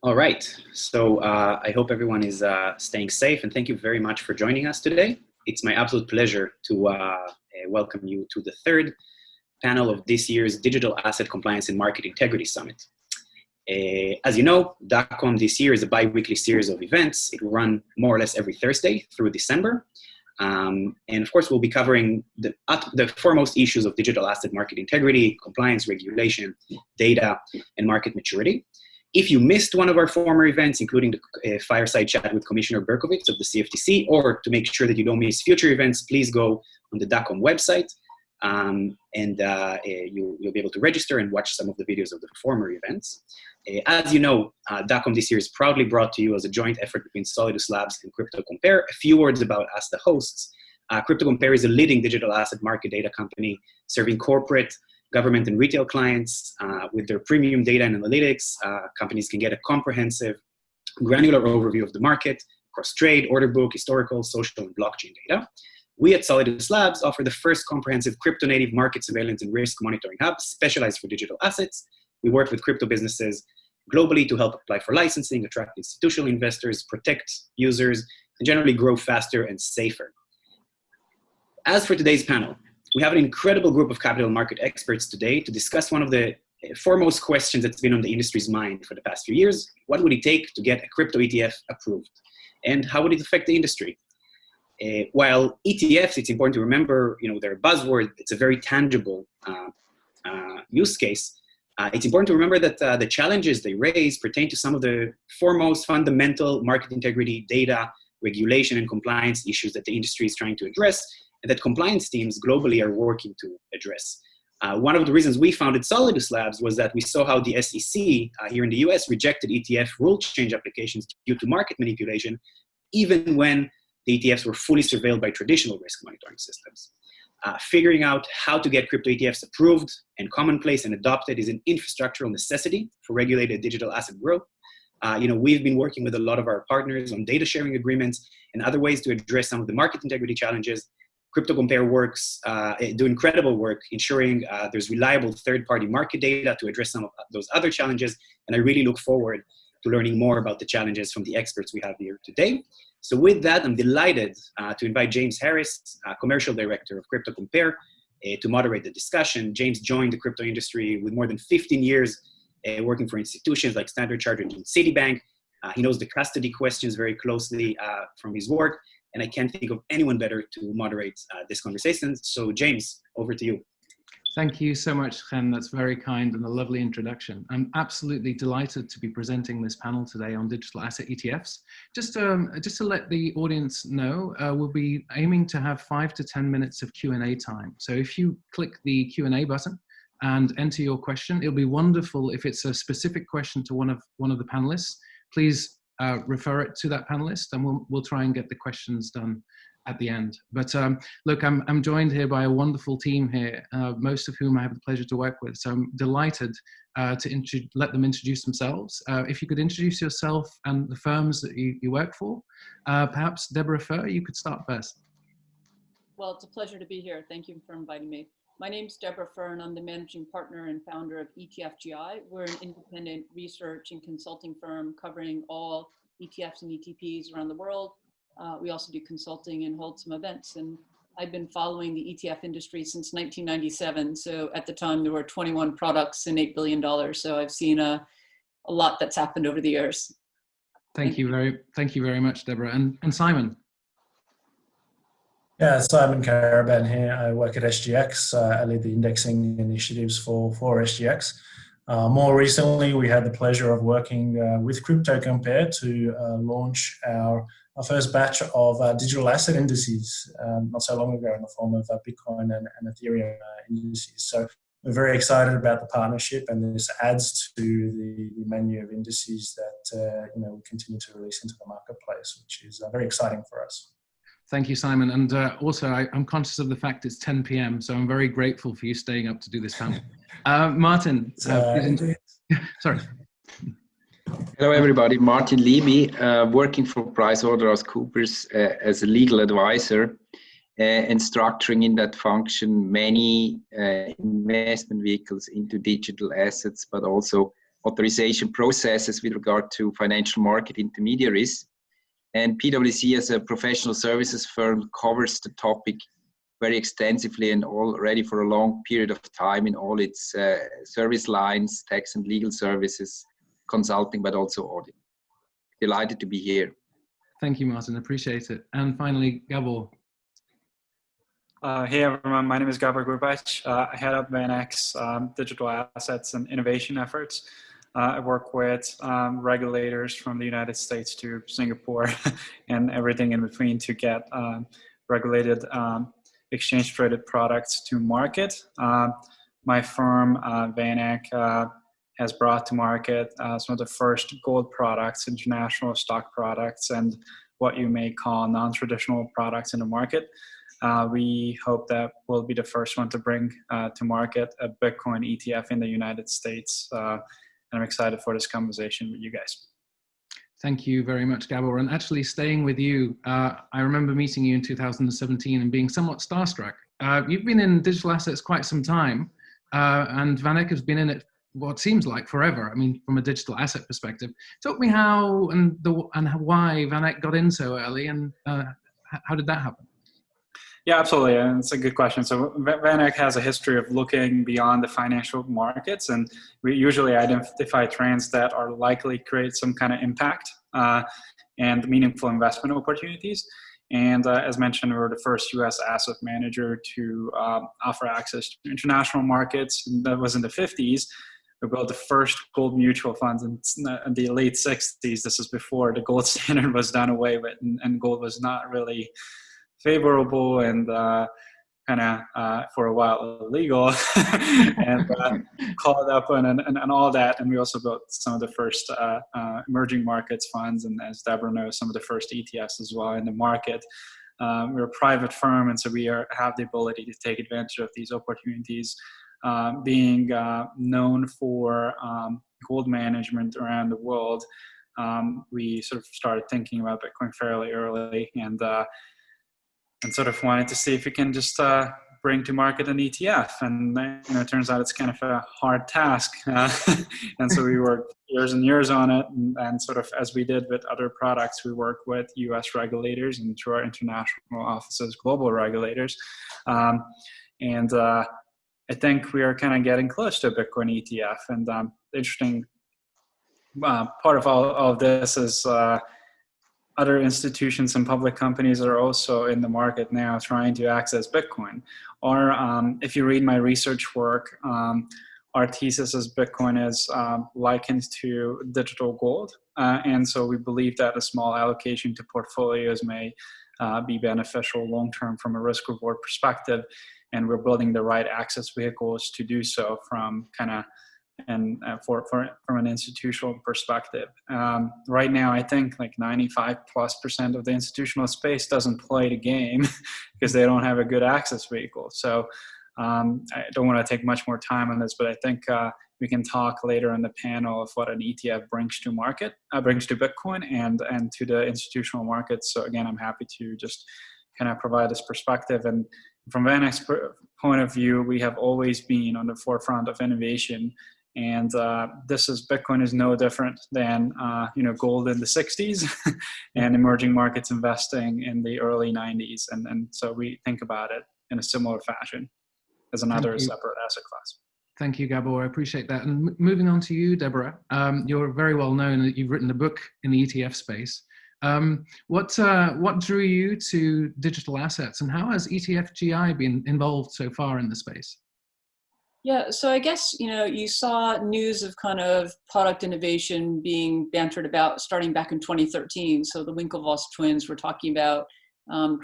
All right. So I hope everyone is staying safe, and thank you very much for joining us today. It's my absolute pleasure to welcome you to the third panel of this year's Digital Asset Compliance and Market Integrity Summit. As you know, DACOM this year is a bi-weekly series of events. It will run more or less every Thursday through December. And of course, we'll be covering the foremost issues of digital asset market integrity, compliance, regulation, data, and market maturity. If you missed one of our former events, including the fireside chat with Commissioner Berkowitz of the CFTC, or to make sure that you don't miss future events, please go on the DACOM website, and you'll be able to register and watch some of the videos of the former events. As you know, DACOM this year is proudly brought to you as a joint effort between Solidus Labs and CryptoCompare. A few words about us, the hosts. CryptoCompare is a leading digital asset market data company serving corporate, government, and retail clients. With their premium data and analytics, companies can get a comprehensive, granular overview of the market across trade, order book, historical, social, and blockchain data. We at Solidus Labs offer the first comprehensive crypto-native market surveillance and risk monitoring hub specialized for digital assets. We work with crypto businesses globally to help apply for licensing, attract institutional investors, protect users, and generally grow faster and safer. As for today's panel, we have an incredible group of capital market experts today to discuss one of the foremost questions that's been on the industry's mind for the past few years. What would it take to get a crypto ETF approved? And how would it affect the industry? While ETFs, it's important to remember, they're a buzzword. It's a very tangible use case. It's important to remember that the challenges they raise pertain to some of the foremost fundamental market integrity, data, regulation, and compliance issues that the industry is trying to address, and that compliance teams globally are working to address. One of the reasons we founded Solidus Labs was that we saw how the SEC here in the US rejected ETF rule change applications due to market manipulation, even when the ETFs were fully surveilled by traditional risk monitoring systems. Figuring out how to get crypto ETFs approved and commonplace and adopted is an infrastructural necessity for regulated digital asset growth. We've been working with a lot of our partners on data sharing agreements and other ways to address some of the market integrity challenges. CryptoCompare do incredible work ensuring there's reliable third-party market data to address some of those other challenges. And I really look forward to learning more about the challenges from the experts we have here today. So with that, I'm delighted to invite James Harris, Commercial Director of CryptoCompare, to moderate the discussion. James joined the crypto industry with more than 15 years working for institutions like Standard Chartered and Citibank. He knows the custody questions very closely from his work, and I can't think of anyone better to moderate this conversation. So James, over to you. Thank you so much, Chen. That's very kind and a lovely introduction. I'm absolutely delighted to be presenting this panel today on digital asset ETFs. Just to let the audience know, we'll be aiming to have 5 to 10 minutes of Q&A time. So if you click the Q&A button and enter your question, it'll be wonderful if it's a specific question to one of the panelists. Please refer it to that panelist, and we'll try and get the questions done at the end. But look, I'm joined here by a wonderful team here, most of whom I have the pleasure to work with. So I'm delighted to let them introduce themselves. If you could introduce yourself and the firms that you work for. Perhaps Deborah Fuhr, you could start first. Well, it's a pleasure to be here. Thank you for inviting me. My name's Deborah Fuhr, and I'm the managing partner and founder of ETFGI. We're an independent research and consulting firm covering all ETFs and ETPs around the world. We also do consulting and hold some events, and I've been following the ETF industry since 1997. So at the time there were 21 products and $8 billion. So I've seen a lot that's happened over the years. Thank you very much, Deborah. And Simon. Yeah, Simon Karaban here. I work at SGX. I lead the indexing initiatives for SGX. More recently, we had the pleasure of working with CryptoCompare to launch our first batch of digital asset indices not so long ago in the form of Bitcoin and Ethereum indices. So we're very excited about the partnership, and this adds to the menu of indices that we continue to release into the marketplace, which is very exciting for us. Thank you, Simon. And also, I'm conscious of the fact it's 10 p.m., so I'm very grateful for you staying up to do this panel. Martin. Sorry. Hello, everybody. Martin Liebi, working for PricewaterhouseCoopers as a legal advisor and structuring in that function many investment vehicles into digital assets, but also authorization processes with regard to financial market intermediaries. And PwC, as a professional services firm, covers the topic very extensively and already for a long period of time in all its service lines, tax and legal services, consulting, but also audit. Delighted to be here. Thank you, Martin. Appreciate it. And finally, Gabor. Hey everyone, my name is Gabor Gurbacs. I head up VanEck's digital assets and innovation efforts. I work with regulators from the United States to Singapore and everything in between to get regulated exchange-traded products to market. My firm, VanEck, has brought to market some of the first gold products, international stock products, and what you may call non-traditional products in the market. We hope that we'll be the first one to bring to market a Bitcoin ETF in the United States. And I'm excited for this conversation with you guys. Thank you very much, Gabor. And actually staying with you, I remember meeting you in 2017 and being somewhat starstruck. You've been in digital assets quite some time, and VanEck has been in it what seems like forever. I mean, from a digital asset perspective. Talk me how and why VanEck got in so early, and how did that happen? Yeah, absolutely. And it's a good question. So VanEck has a history of looking beyond the financial markets, and we usually identify trends that are likely to create some kind of impact and meaningful investment opportunities. And as mentioned, we were the first US asset manager to offer access to international markets. And that was in the 50s. We built the first gold mutual funds in the late 60s. This is before the gold standard was done away with, and gold was not really favorable and for a while illegal and caught up and all that. And we also built some of the first emerging markets funds, and as Deborah knows, some of the first ETFs as well in the market. We're a private firm, and so we have the ability to take advantage of these opportunities. Being known for gold management around the world, we sort of started thinking about Bitcoin fairly early, and sort of wanted to see if we can just bring to market an ETF. And it turns out it's kind of a hard task. And so we worked years and years on it. And sort of as we did with other products, we work with US regulators and through our international offices, global regulators. And I think we are kind of getting close to a Bitcoin ETF. And the interesting part of all of this is other institutions and public companies are also in the market now trying to access Bitcoin. Or if you read my research work, our thesis is Bitcoin is likened to digital gold. And so we believe that a small allocation to portfolios may be beneficial long-term from a risk-reward perspective. And we're building the right access vehicles to do so from from an institutional perspective. Right now, I think like 95+% of the institutional space doesn't play the game because they don't have a good access vehicle. So I don't want to take much more time on this, but I think we can talk later in the panel of what an ETF brings to market, brings to Bitcoin and to the institutional markets. So again, I'm happy to just kind of provide this perspective. And from VanEck's point of view, we have always been on the forefront of innovation. And Bitcoin is no different than gold in the 60s and emerging markets investing in the early 90s. And so we think about it in a similar fashion as another separate asset class. Thank you, Gabor. I appreciate that. And moving on to you, Deborah, you're very well known that you've written a book in the ETF space. What drew you to digital assets, and how has ETFGI been involved so far in the space? Yeah, so I guess, you saw news of kind of product innovation being bantered about starting back in 2013. So the Winklevoss twins were talking about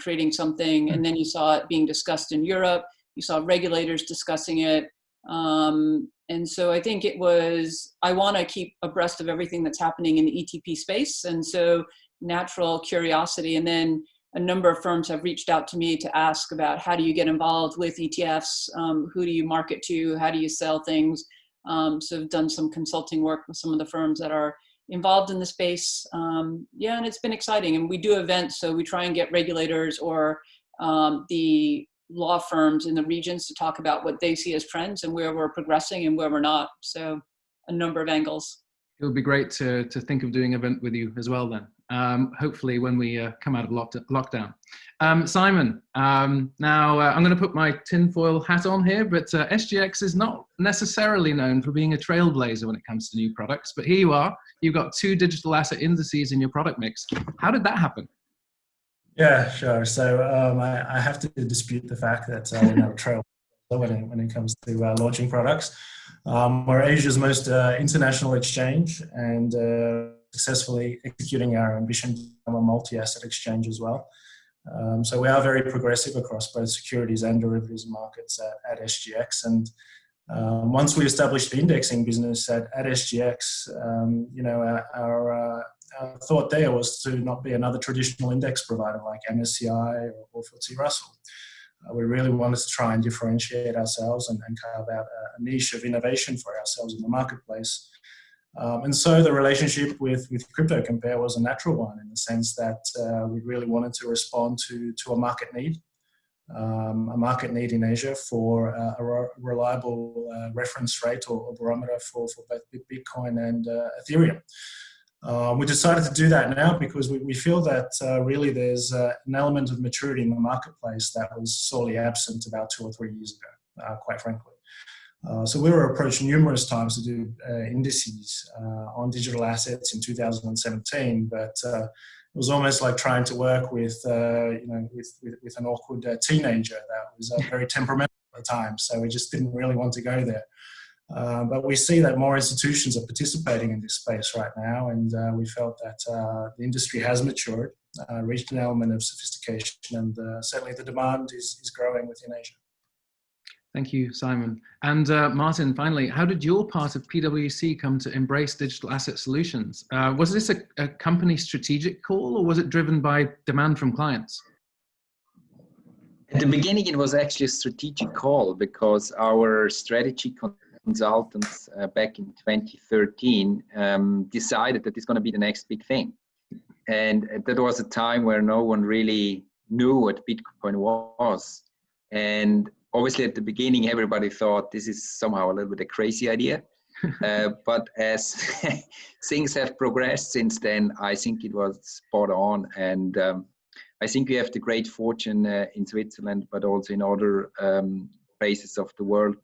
creating something, and then you saw it being discussed in Europe. You saw regulators discussing it. And so I think it was, I want to keep abreast of everything that's happening in the ETP space. And so natural curiosity. And then a number of firms have reached out to me to ask about how do you get involved with ETFs? Who do you market to? How do you sell things? So I've done some consulting work with some of the firms that are involved in the space. And it's been exciting. And we do events, so we try and get regulators or the law firms in the regions to talk about what they see as trends and where we're progressing and where we're not. So a number of angles. It would be great to think of doing an event with you as well then. Hopefully when we come out of lockdown. Simon, now I'm going to put my tinfoil hat on here, but SGX is not necessarily known for being a trailblazer when it comes to new products, but here you are. You've got 2 digital asset indices in your product mix. How did that happen? Yeah, sure. So I have to dispute the fact that we're not a trailblazer when it comes to launching products. We're Asia's most international exchange and successfully executing our ambition to become a multi-asset exchange as well. So we are very progressive across both securities and derivatives markets at SGX. And once we established the indexing business at SGX, our thought there was to not be another traditional index provider like MSCI or FTSE Russell. We really wanted to try and differentiate ourselves and carve out a niche of innovation for ourselves in the marketplace. And so the relationship with CryptoCompare was a natural one in the sense that we really wanted to respond to a market need in Asia for a reliable reference rate or barometer for both Bitcoin and Ethereum. We decided to do that now because we feel that really there's an element of maturity in the marketplace that was sorely absent about 2 or 3 years ago, quite frankly. So we were approached numerous times to do indices on digital assets in 2017, but it was almost like trying to work with an awkward teenager that was very temperamental at the time. So we just didn't really want to go there. But we see that more institutions are participating in this space right now, and we felt that the industry has matured, reached an element of sophistication, and certainly the demand is growing within Asia. Thank you, Simon. And Martin, finally, how did your part of PwC come to embrace digital asset solutions? Was this a company strategic call, or was it driven by demand from clients? At the beginning, it was actually a strategic call because our strategy consultants back in 2013 decided that it's going to be the next big thing. And that was a time where no one really knew what Bitcoin was. And obviously at the beginning, everybody thought this is somehow a little bit a crazy idea. But as things have progressed since then, I think it was spot on. And I think we have the great fortune in Switzerland, but also in other places of the world,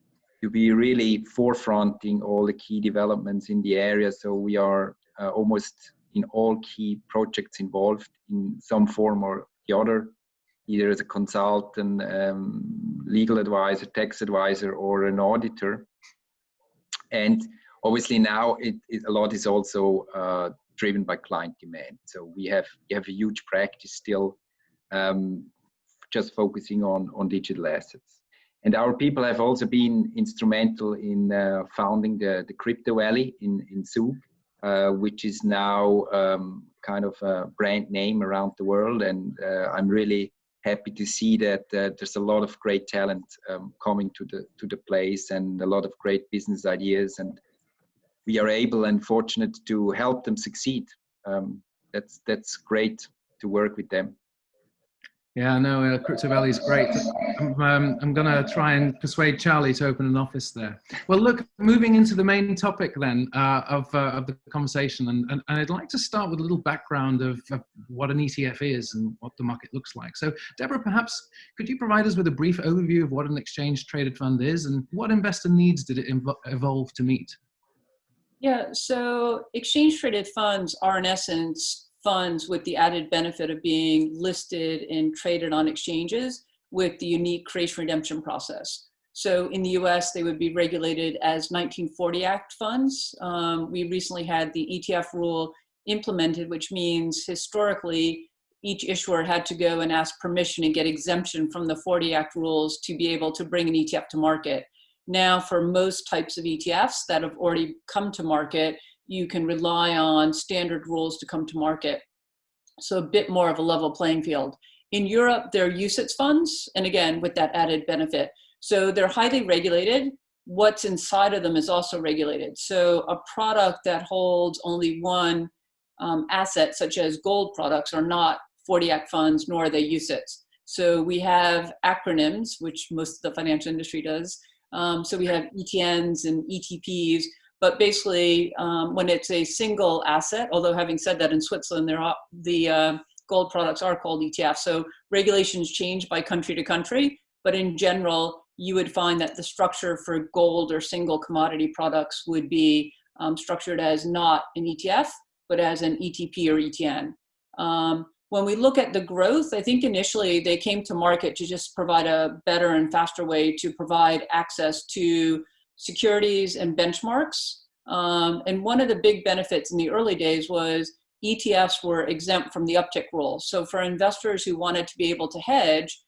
to be really forefronting all the key developments in the area. So we are almost in all key projects involved in some form or the other, either as a consultant, legal advisor, tax advisor, or an auditor. And obviously now a lot is also driven by client demand. So we have a huge practice still just focusing on digital assets. And our people have also been instrumental in founding the Crypto Valley in Zug, which is now kind of a brand name around the world. And I'm really happy to see that there's a lot of great talent coming to the place and a lot of great business ideas. And we are able and fortunate to help them succeed. That's great to work with them. Yeah, no, Crypto Valley is great. I'm going to try and persuade Charlie to open an office there. Well, look, moving into the main topic then of the conversation, and I'd like to start with a little background of what an ETF is and what the market looks like. So, Deborah, perhaps could you provide us with a brief overview of what an exchange-traded fund is and what investor needs did it evolve to meet? Yeah, so exchange-traded funds are in essence funds with the added benefit of being listed and traded on exchanges with the unique creation redemption process. So in the US, they would be regulated as 1940 Act funds. We recently had the ETF rule implemented, which means historically, each issuer had to go and ask permission and get exemption from the 40 Act rules to be able to bring an ETF to market. Now, for most types of ETFs that have already come to market, you can rely on standard rules to come to market. So a bit more of a level playing field. In Europe, they're UCITS funds, and again, with that added benefit. So they're highly regulated. What's inside of them is also regulated. So a product that holds only one asset, such as gold products, are not 40 Act funds, nor are they UCITS. So we have acronyms, which most of the financial industry does. So we have ETNs and ETPs, But basically, when it's a single asset, although having said that, in Switzerland, the gold products are called ETFs. So regulations change by country to country, but in general, you would find that the structure for gold or single commodity products would be structured as not an ETF, but as an ETP or ETN. When we look at the growth, I think initially they came to market to just provide a better and faster way to provide access to securities and benchmarks. And one of the big benefits in the early days was ETFs were exempt from the uptick rule. So for investors who wanted to be able to hedge,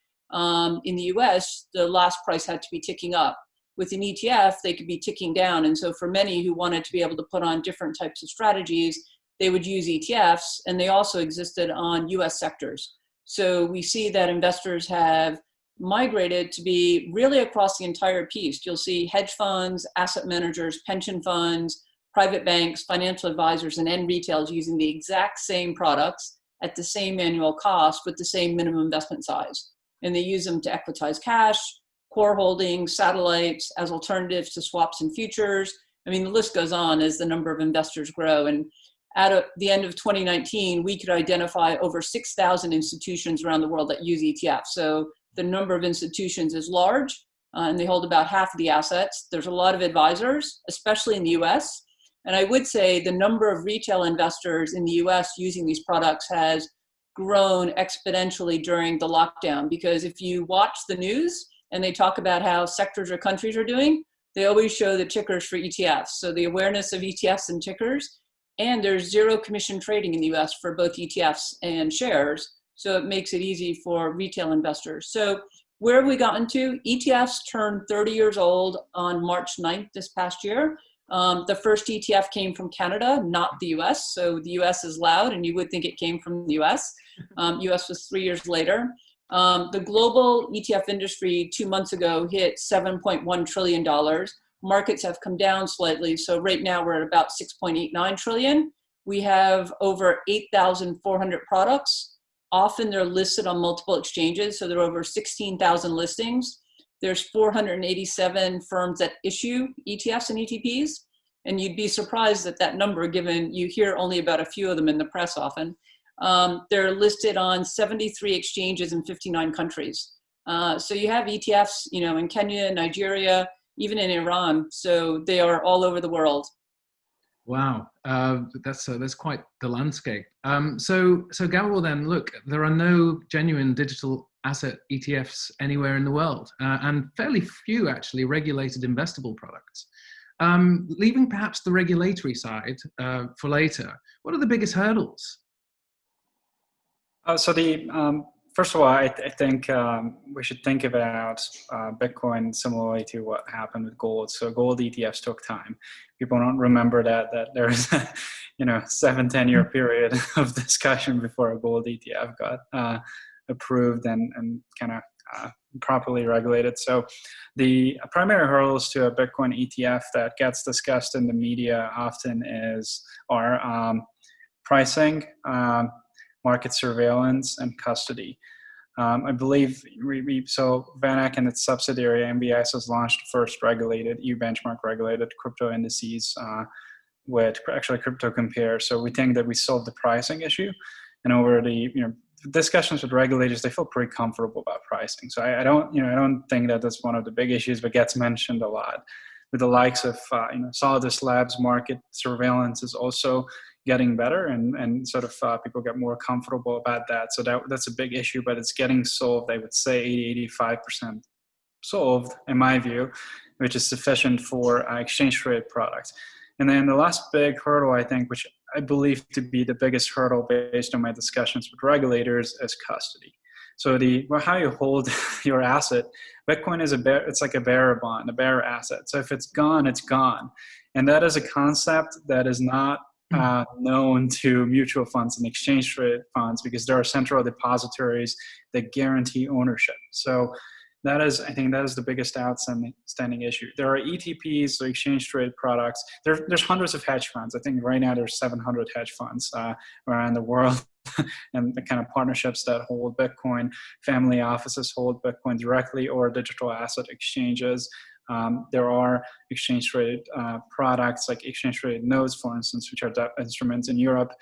in the US, the last price had to be ticking up. With an ETF, they could be ticking down. And so for many who wanted to be able to put on different types of strategies, they would use ETFs, and they also existed on US sectors. So we see that investors have migrated to be really across the entire piece. You'll see hedge funds, asset managers, pension funds, private banks, financial advisors, and end retailers using the exact same products at the same annual cost with the same minimum investment size. And they use them to equitize cash, core holdings, satellites, as alternatives to swaps and futures. I mean, the list goes on as the number of investors grow. And at the end of 2019, we could identify over 6,000 institutions around the world that use ETFs. So the number of institutions is large, and they hold about half of the assets. There's a lot of advisors, especially in the US. And I would say the number of retail investors in the US using these products has grown exponentially during the lockdown, because if you watch the news and they talk about how sectors or countries are doing, they always show the tickers for ETFs. So the awareness of ETFs and tickers, and there's zero commission trading in the US for both ETFs and shares. So it makes it easy for retail investors. So where have we gotten to? ETFs turned 30 years old on March 9th this past year. The first ETF came from Canada, not the US. So the US is loud, and you would think it came from the US. US was 3 years later. The global ETF industry 2 months ago hit $7.1 trillion. Markets have come down slightly. So right now we're at about 6.89 trillion. We have over 8,400 products. Often they're listed on multiple exchanges. So there are over 16,000 listings. There's 487 firms that issue ETFs and ETPs. And you'd be surprised at that number, given you hear only about a few of them in the press often. They're listed on 73 exchanges in 59 countries. So you have ETFs, in Kenya, Nigeria, even in Iran. So they are all over the world. Wow, that's quite the landscape. So Gabriel, then look, there are no genuine digital asset ETFs anywhere in the world, and fairly few actually regulated investable products. Leaving perhaps the regulatory side for later, what are the biggest hurdles? First of all, I think we should think about Bitcoin similarly to what happened with gold. So gold ETFs took time. People don't remember that there's a 7-10 year period of discussion before a gold ETF got approved and kind of properly regulated. So the primary hurdles to a Bitcoin ETF that gets discussed in the media often are pricing, market surveillance, and custody. I believe VanEck and its subsidiary MBS has launched the first regulated, EU benchmark regulated crypto indices with actually CryptoCompare. So we think that we solved the pricing issue, and over the discussions with regulators, they feel pretty comfortable about pricing. So I don't think that that's one of the big issues, but gets mentioned a lot. With the likes of Solidus Labs, market surveillance is also getting better, and sort of people get more comfortable about that. So that's a big issue, but it's getting solved. I would say 80-85% solved, in my view, which is sufficient for exchange traded products. And then the last big hurdle, I think, which I believe to be the biggest hurdle based on my discussions with regulators, is custody. So how you hold your asset, Bitcoin is it's like a bearer bond, a bearer asset. So if it's gone, it's gone. And that is a concept that is not known to mutual funds and exchange traded funds, because there are central depositories that guarantee ownership. So I think that is the biggest outstanding issue. There are ETPs, so exchange traded products. There's hundreds of hedge funds. I think right now there's 700 hedge funds around the world, and the kind of partnerships that hold Bitcoin. Family offices hold Bitcoin directly, or digital asset exchanges. There are exchange traded products like exchange traded notes, for instance, which are debt instruments in Europe.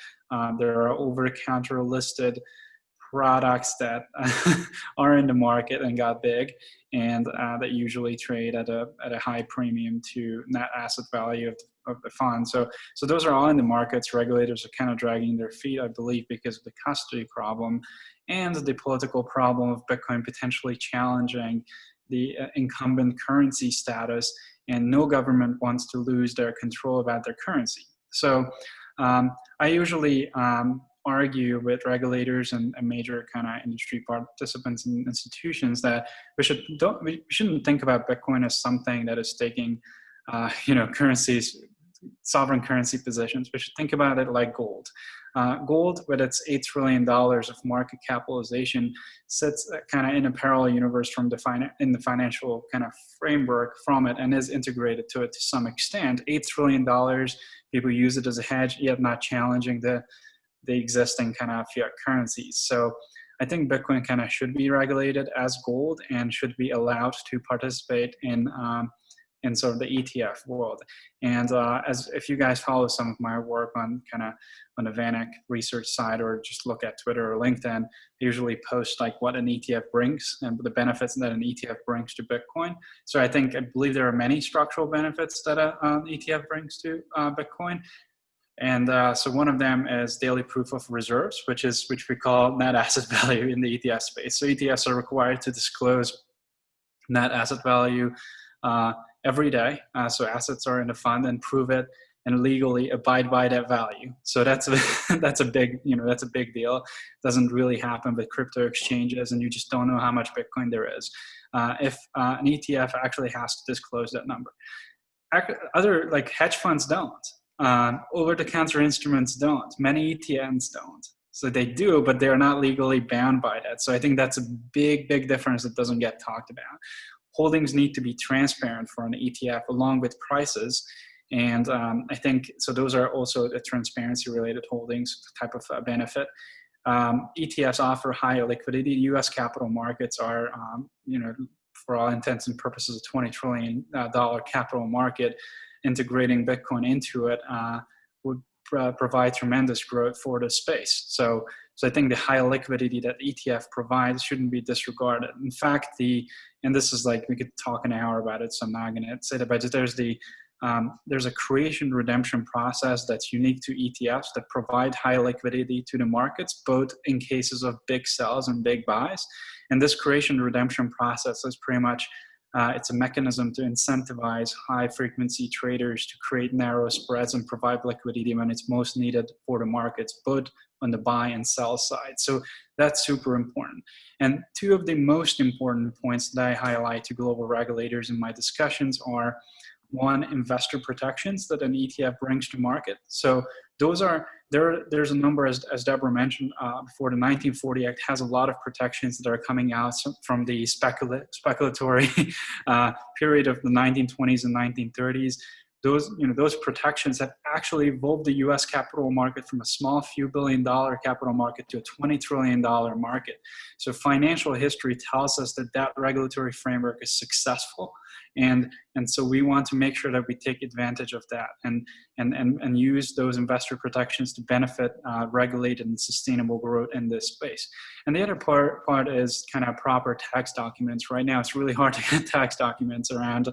There are over-the-counter listed products that are in the market and got big, and that usually trade at a high premium to net asset value of the fund. So those are all in the markets. Regulators are kind of dragging their feet, I believe, because of the custody problem and the political problem of Bitcoin potentially challenging the incumbent currency status, and no government wants to lose their control about their currency. So I usually argue with regulators and major kind of industry participants and institutions that we shouldn't think about Bitcoin as something that is taking currencies, sovereign currency positions. We should think about it like gold. Gold, with its $8 trillion of market capitalization, sits kind of in a parallel universe from in the financial kind of framework from it, and is integrated to it to some extent. $8 trillion, people use it as a hedge, yet not challenging the existing kind of fiat currencies. So I think Bitcoin kind of should be regulated as gold and should be allowed to participate in sort of the ETF world. And as if you guys follow some of my work on the VanEck research side, or just look at Twitter or LinkedIn, I usually post like what an ETF brings and the benefits that an ETF brings to Bitcoin. So I believe there are many structural benefits that an ETF brings to Bitcoin. And so one of them is daily proof of reserves, which we call net asset value in the ETF space. So ETFs are required to disclose net asset value every day. So assets are in a fund, and prove it and legally abide by that value. So that's a big deal. It doesn't really happen with crypto exchanges, and you just don't know how much Bitcoin there is if an ETF actually has to disclose that number. Other like hedge funds don't. Over-the-counter instruments don't. Many ETNs don't. So they do, but they're not legally bound by that. So I think that's a big difference that doesn't get talked about. Holdings need to be transparent for an ETF, along with prices. And I think, so those are also the transparency-related holdings type of benefit. ETFs offer higher liquidity. US capital markets are, for all intents and purposes, a $20 trillion capital market. Integrating Bitcoin into it would provide tremendous growth for the space. So I think the high liquidity that ETF provides shouldn't be disregarded. In fact, and this is like, we could talk an hour about it, so I'm not going to say that, but there's a creation redemption process that's unique to ETFs that provide high liquidity to the markets, both in cases of big sells and big buys. And this creation redemption process is pretty much it's a mechanism to incentivize high-frequency traders to create narrow spreads and provide liquidity when it's most needed for the markets, both on the buy and sell side. So that's super important. And two of the most important points that I highlight to global regulators in my discussions are, one, investor protections that an ETF brings to market. So those are, there's a number, as Deborah mentioned before, the 1940 Act has a lot of protections that are coming out from the speculatory period of the 1920s and 1930s. Those protections have actually evolved the U.S. capital market from a small few billion-dollar capital market to a $20 trillion market. So financial history tells us that regulatory framework is successful, and so we want to make sure that we take advantage of that and use those investor protections to benefit regulated and sustainable growth in this space. And the other part is kind of proper tax documents. Right now, it's really hard to get tax documents around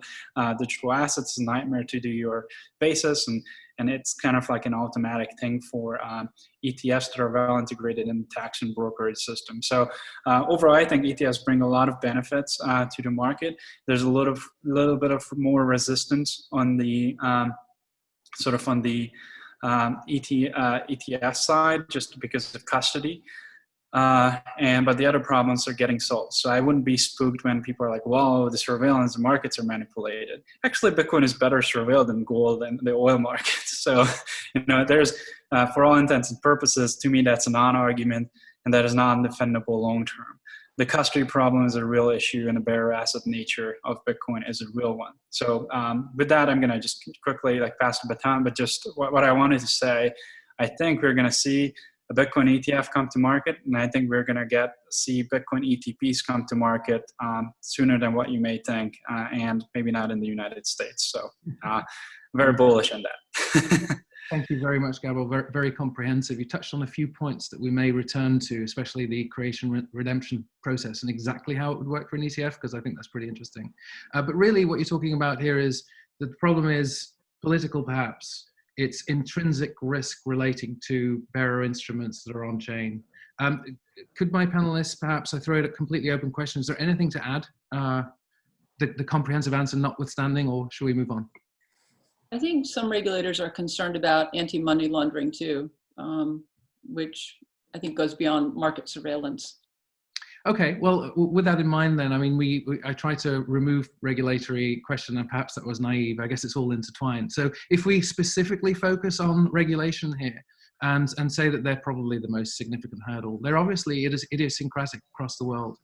digital assets. It's a nightmare to do your basis, and it's kind of like an automatic thing for ETFs that are well integrated in the tax and brokerage system. So overall, I think ETFs bring a lot of benefits to the market. There's a little bit of more resistance on the ETF side, just because of custody. But the other problems are getting solved. So I wouldn't be spooked when people are like, "Whoa, the surveillance markets are manipulated." Actually, Bitcoin is better surveilled than gold and the oil markets. So, there's, for all intents and purposes, to me, that's a non-argument, and that is non-defendable long term. The custody problem is a real issue, and the bearer asset nature of Bitcoin is a real one. So with that, I'm going to just quickly pass the baton, but just what I wanted to say, I think we're going to see a Bitcoin ETF come to market, and I think we're going to see Bitcoin ETPs come to market sooner than what you may think, and maybe not in the United States. So very bullish on that. Thank you very much, Gabriel. Very, very comprehensive. You touched on a few points that we may return to, especially the creation redemption process and exactly how it would work for an ETF, because I think that's pretty interesting. But really what you're talking about here is that the problem is political, perhaps. It's intrinsic risk relating to bearer instruments that are on chain. Could my panelists, perhaps I throw it a completely open question, is there anything to add? The comprehensive answer notwithstanding, or should we move on? I think some regulators are concerned about anti-money laundering too, which I think goes beyond market surveillance. Okay, well, with that in mind then, I mean, I try to remove regulatory question, and perhaps that was naive. I guess it's all intertwined. So if we specifically focus on regulation here and say that they're probably the most significant hurdle, they're obviously idiosyncratic across the world.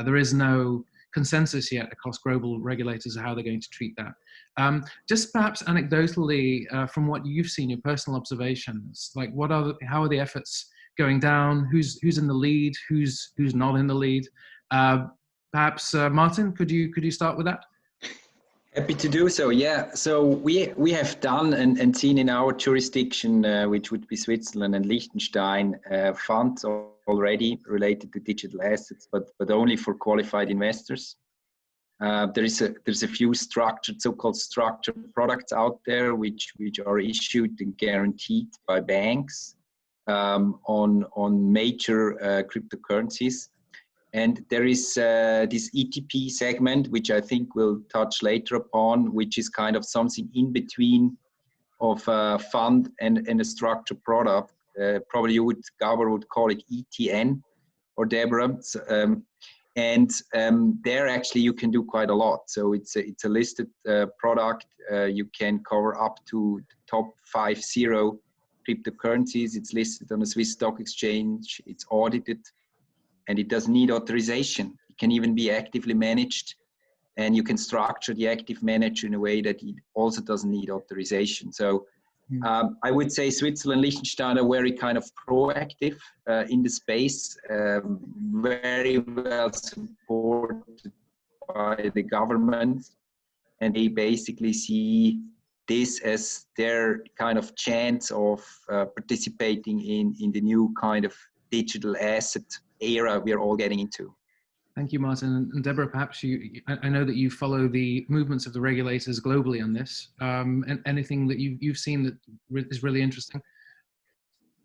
There is no consensus yet across global regulators of how they're going to treat that. Just perhaps anecdotally, from what you've seen, your personal observations, like how are the efforts going down? Who's in the lead? Who's not in the lead? Perhaps Martin, could you start with that? Happy to do so. Yeah. So we have done and seen in our jurisdiction, which would be Switzerland and Liechtenstein, funds already related to digital assets, but only for qualified investors. There's a few so-called structured products out there which are issued and guaranteed by banks on major cryptocurrencies. And there is this ETP segment, which I think we'll touch later upon, which is kind of something in between of a fund and a structured product. Probably Gabor would call it ETN, or Deborah. There actually you can do quite a lot. So it's a listed product. You can cover up to the top 50 cryptocurrencies. It's listed on the Swiss Stock Exchange. It's audited. And it doesn't need authorization. It can even be actively managed, and you can structure the active manager in a way that it also doesn't need authorization. So I would say Switzerland, Liechtenstein are very kind of proactive in the space, very well supported by the government, and they basically see this as their kind of chance of participating in the new kind of digital asset era we are all getting into. Thank you, Martin. And Deborah, perhaps I know that you follow the movements of the regulators globally on this. And anything that you've seen that is really interesting?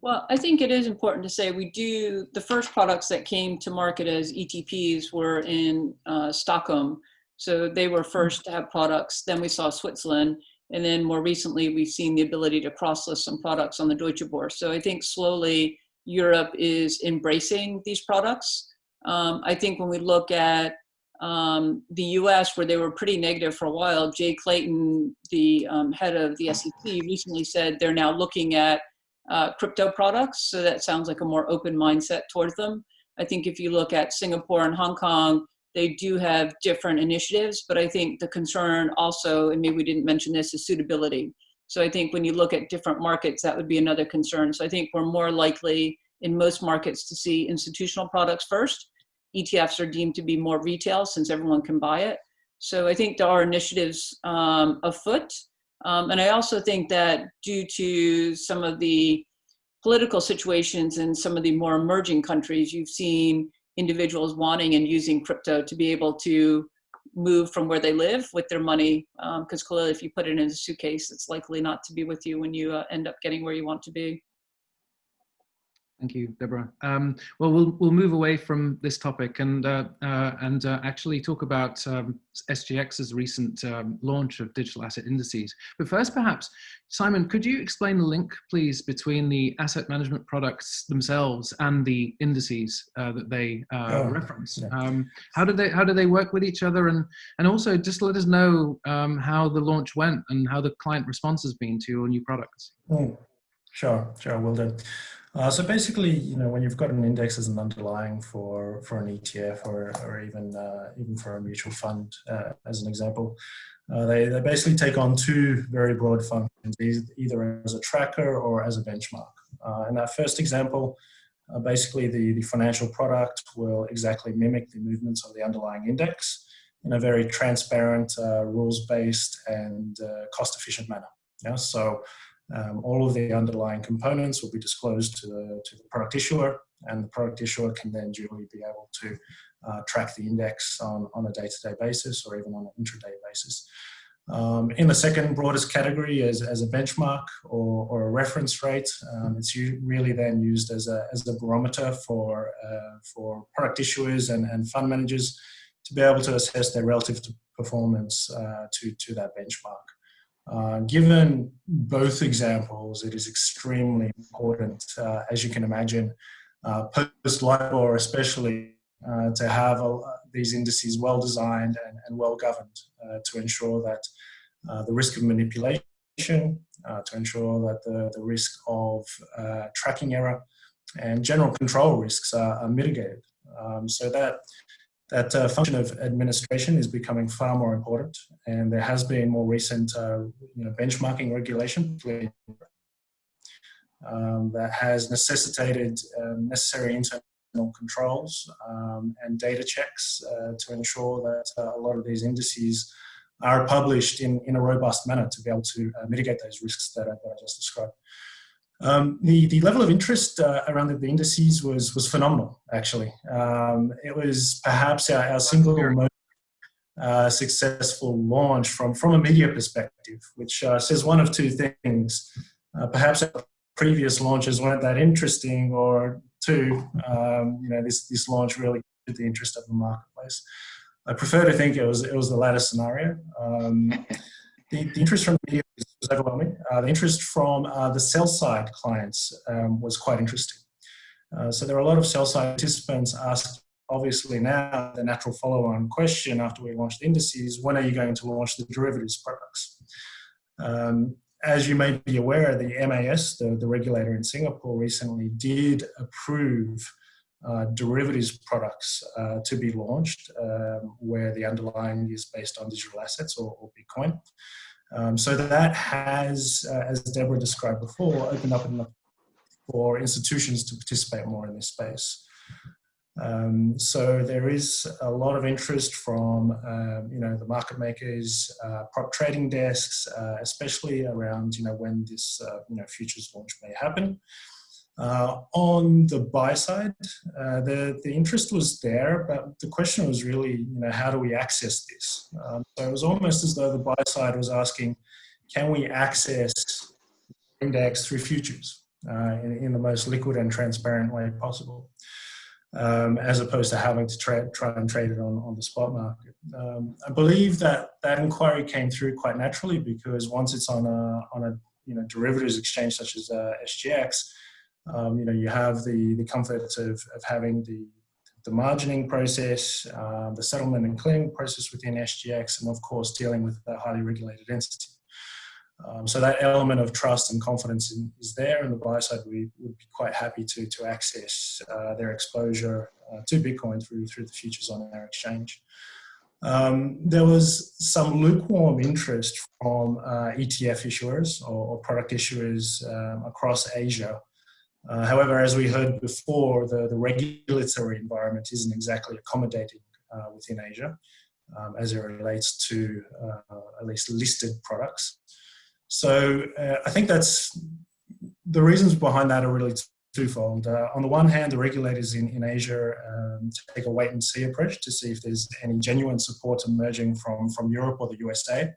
Well, I think it is important to say the first products that came to market as ETPs were in Stockholm. So they were first to have products. Then we saw Switzerland. And then more recently, we've seen the ability to cross-list some products on the Deutsche Börse. So I think slowly Europe is embracing these products. I think when we look at the US, where they were pretty negative for a while, Jay Clayton, the head of the SEC, recently said they're now looking at crypto products. So that sounds like a more open mindset towards them. I think if you look at Singapore and Hong Kong, they do have different initiatives, but I think the concern also, and maybe we didn't mention this, is suitability. So I think when you look at different markets, that would be another concern. So I think we're more likely in most markets to see institutional products first. ETFs are deemed to be more retail since everyone can buy it. So I think there are initiatives afoot. And I also think that due to some of the political situations in some of the more emerging countries, you've seen individuals wanting and using crypto to be able to move from where they live with their money, because clearly if you put it in a suitcase, it's likely not to be with you when you end up getting where you want to be. Thank you, Deborah. Well, we'll move away from this topic and actually talk about SGX's recent launch of digital asset indices. But first, perhaps, Simon, could you explain the link, please, between the asset management products themselves and the indices that they reference? Yeah. How do they work with each other, and also just let us know how the launch went and how the client response has been to your new products. Sure, will do. So basically, when you've got an index as an underlying for an ETF or even for a mutual fund, as an example, they basically take on two very broad functions, either as a tracker or as a benchmark. In that first example, basically the financial product will exactly mimic the movements of the underlying index in a very transparent, rules-based and cost-efficient manner. Yeah? So all of the underlying components will be disclosed to the product issuer, and the product issuer can then duly be able to track the index on a day-to-day basis or even on an intraday basis. In the second broadest category as a benchmark or a reference rate, it's really then used as a barometer for product issuers and fund managers to be able to assess their relative performance to that benchmark. Given both examples, it is extremely important, as you can imagine, post-LIBOR especially, to have these indices well designed and well governed to ensure that the risk of manipulation, to ensure that the risk of tracking error and general control risks are mitigated. So that function of administration is becoming far more important, and there has been more recent benchmarking regulation that has necessitated necessary internal controls and data checks to ensure that a lot of these indices are published in a robust manner to be able to mitigate those risks that I just described. The level of interest around the indices was phenomenal, actually. It was perhaps our single most successful launch from a media perspective, which says one of two things. Perhaps our previous launches weren't that interesting, or two, this launch really captured the interest of the marketplace. I prefer to think it was the latter scenario. The interest from media was overwhelming. The interest from the sell-side clients was quite interesting. So there are a lot of sell-side participants asked, obviously now, the natural follow-on question after we launched the indices: when are you going to launch the derivatives products? As you may be aware, the MAS, the regulator in Singapore, recently did approve derivatives products to be launched, where the underlying is based on digital assets or Bitcoin. So that has, as Deborah described before, opened up for institutions to participate more in this space. So there is a lot of interest from the market makers, prop trading desks, especially around when this futures launch may happen. On the buy side, the interest was there, but the question was really, how do we access this? So it was almost as though the buy side was asking, can we access index through futures in the most liquid and transparent way possible, as opposed to having to try and trade it on the spot market. I believe that inquiry came through quite naturally, because once it's on a derivatives exchange such as SGX, you have the comfort of having the margining process, the settlement and clearing process within SGX, and of course dealing with a highly regulated entity. So that element of trust and confidence is there, and the buy side would be quite happy to access their exposure to Bitcoin through the futures on our exchange. There was some lukewarm interest from ETF issuers or product issuers across Asia. However, as we heard before, the regulatory environment isn't exactly accommodating within Asia as it relates to at least listed products. So I think that's the reasons behind that are really twofold. On the one hand, the regulators in Asia take a wait and see approach to see if there's any genuine support emerging from Europe or the USA.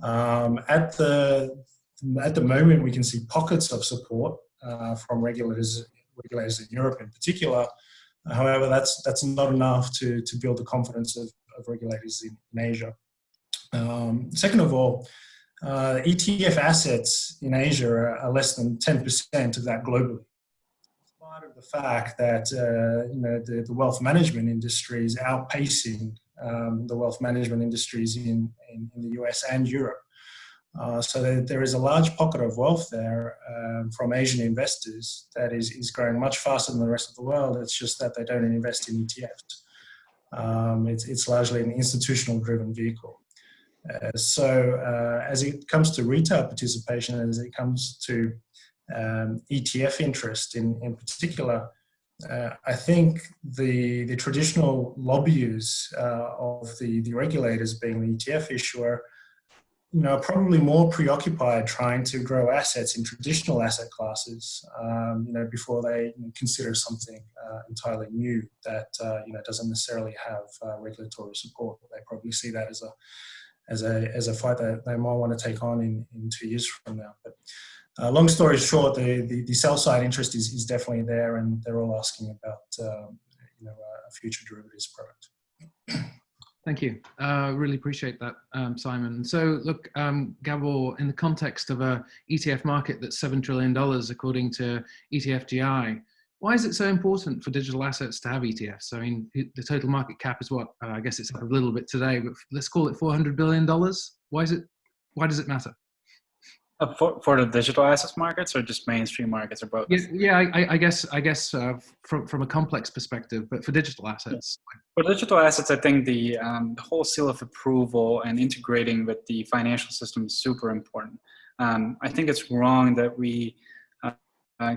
At the moment, we can see pockets of support from regulators in Europe in particular. However, that's not enough to build the confidence of regulators in Asia. Second of all, ETF assets in Asia are less than 10% of that globally. Despite of the fact that the wealth management industry is outpacing the wealth management industries in the US and Europe. So there is a large pocket of wealth there from Asian investors that is growing much faster than the rest of the world. It's just that they don't invest in ETFs. It's largely an institutional-driven vehicle. So as it comes to retail participation, as it comes to ETF interest in particular, I think the traditional lobbyers of the regulators, being the ETF issuer, are probably more preoccupied trying to grow assets in traditional asset classes, before they consider something entirely new that doesn't necessarily have regulatory support. They probably see that as a fight that they might want to take on in 2 years from now. But long story short, the sell side interest is definitely there, and they're all asking about a future derivatives product. Thank you. Really appreciate that, Simon. So look, Gabor, in the context of a ETF market that's $7 trillion, according to ETFGI, why is it so important for digital assets to have ETFs? I mean, the total market cap is what? I guess it's up a little bit today, but let's call it $400 billion. Why does it matter? For the digital assets markets, or just mainstream markets, or both? Yeah, I guess from a complex perspective, but for digital assets. For digital assets, I think the whole seal of approval and integrating with the financial system is super important. I think it's wrong that we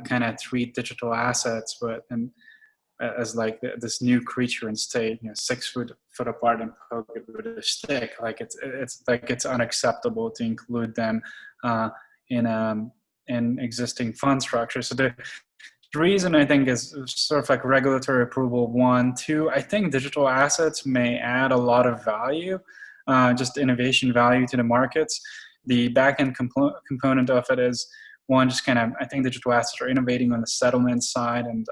kind of treat digital assets as like this new creature in state, 6 foot apart and poke it with a stick. Like it's unacceptable to include them in existing fund structures. So the reason I think is sort of like regulatory approval, 1. 2, I think digital assets may add a lot of value, just innovation value to the markets. The back-end component of it is, 1, just kind of, I think digital assets are innovating on the settlement side, and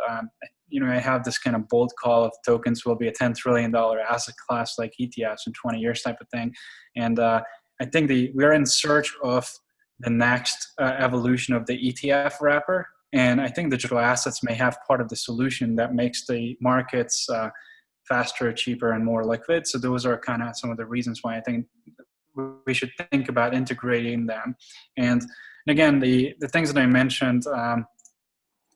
I have this kind of bold call of tokens will be a $10 trillion asset class like ETFs in 20 years type of thing. And I think we're in search of the next evolution of the ETF wrapper. And I think digital assets may have part of the solution that makes the markets faster, cheaper, and more liquid. So those are kind of some of the reasons why I think we should think about integrating them. And again, the things that I mentioned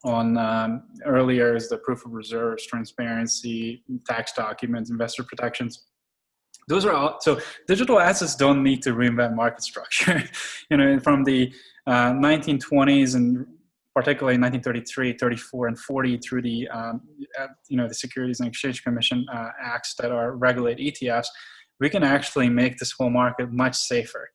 on earlier is the proof of reserves, transparency, tax documents, investor protections. Those are all, so digital assets don't need to reinvent market structure. From the 1920s and particularly 1933, 34, and 40 through the the Securities and Exchange Commission acts that are regulate ETFs, we can actually make this whole market much safer.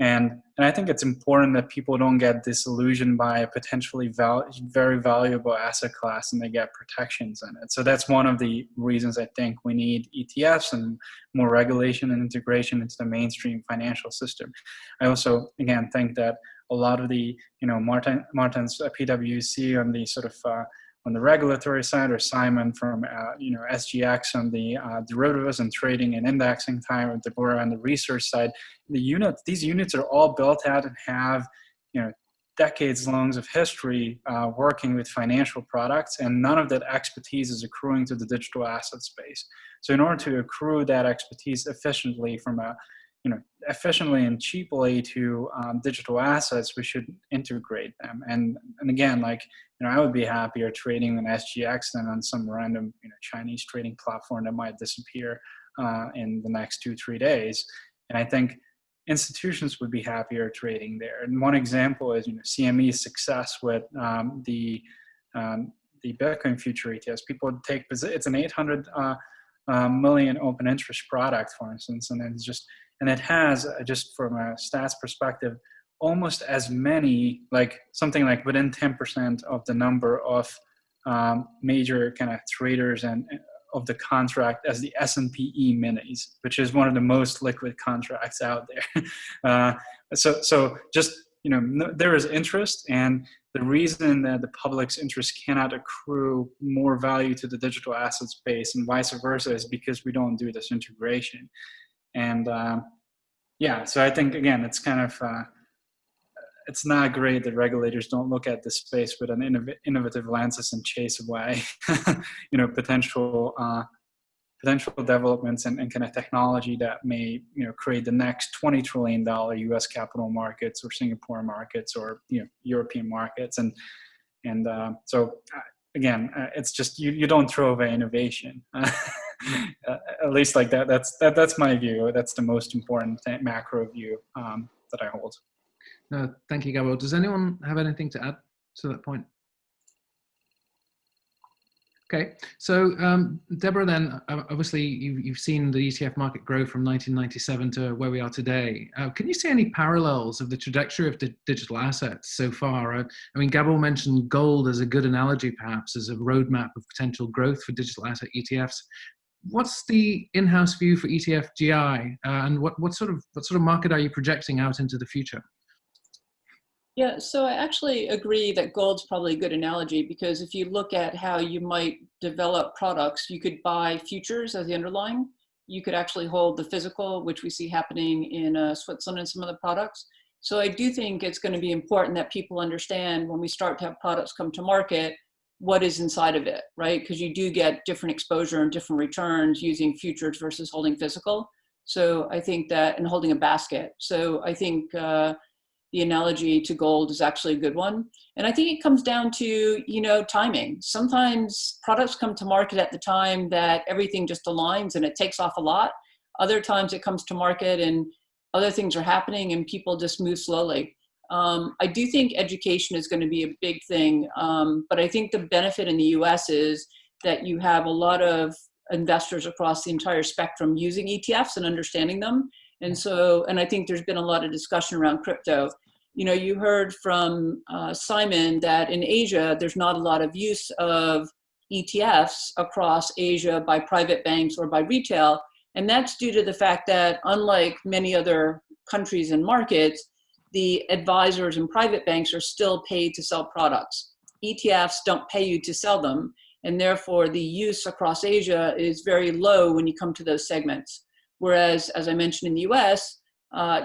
And I think it's important that people don't get disillusioned by a potentially very valuable asset class and they get protections in it. So that's one of the reasons I think we need ETFs and more regulation and integration into the mainstream financial system. I also, again, think that a lot of the, Martin's PwC on the sort of on the regulatory side, or Simon from SGX on the derivatives and trading and indexing time, or Deborah on the research side, these units are all built out and have decades long of history working with financial products, and none of that expertise is accruing to the digital asset space. So in order to accrue that expertise efficiently efficiently and cheaply to digital assets, we should integrate them. And again, I would be happier trading on SGX than on some random Chinese trading platform that might disappear in the next 2-3 days. And I think institutions would be happier trading there. And one example is CME's success with the Bitcoin future ETFs. People would take, it's an 800 million open interest product, for instance, and it has, just from a stats perspective, almost as many, something like within 10% of the number of major kind of traders and of the contract as the S&P E-minis, which is one of the most liquid contracts out there. So just, there is interest, and the reason that the public's interest cannot accrue more value to the digital asset space and vice versa is because we don't do this integration. And so I think, again, it's kind of, it's not great that regulators don't look at this space with an innovative lenses and chase away, potential developments and kind of technology that may, create the next $20 trillion U.S. capital markets or Singapore markets or, European markets. And so again, it's just, you don't throw away innovation. At least like that. That's my view. That's the most important macro view that I hold. No, thank you, Gabriel. Does anyone have anything to add to that point. Okay, so Deborah, then obviously you've seen the ETF market grow from 1997 to where we are today. Can you see any parallels of the trajectory of digital assets so far? I mean, Gabor mentioned gold as a good analogy, perhaps as a roadmap of potential growth for digital asset ETFs. What's the in-house view for ETFGI, and what sort of market are you projecting out into the future? Yeah, so I actually agree that gold's probably a good analogy, because if you look at how you might develop products, you could buy futures as the underlying. You could actually hold the physical, which we see happening in Switzerland and some other products. So I do think it's going to be important that people understand when we start to have products come to market, what is inside of it, right? Because you do get different exposure and different returns using futures versus holding physical. So I think that, and holding a basket. So I think the analogy to gold is actually a good one. And I think it comes down to, timing. Sometimes products come to market at the time that everything just aligns and it takes off a lot. Other times it comes to market and other things are happening and people just move slowly. I do think education is going to be a big thing. But I think the benefit in the US is that you have a lot of investors across the entire spectrum using ETFs and understanding them. And I think there's been a lot of discussion around crypto. You heard from Simon that in Asia, there's not a lot of use of ETFs across Asia by private banks or by retail. And that's due to the fact that unlike many other countries and markets, the advisors and private banks are still paid to sell products. ETFs don't pay you to sell them. And therefore the use across Asia is very low when you come to those segments. Whereas, as I mentioned in the US,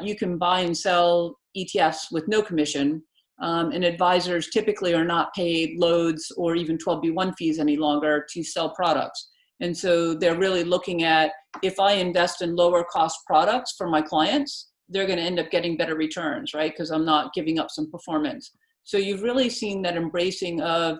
you can buy and sell ETFs with no commission, and advisors typically are not paid loads or even 12B1 fees any longer to sell products. And so they're really looking at, if I invest in lower cost products for my clients, they're going to end up getting better returns, right? Because I'm not giving up some performance. So you've really seen that embracing of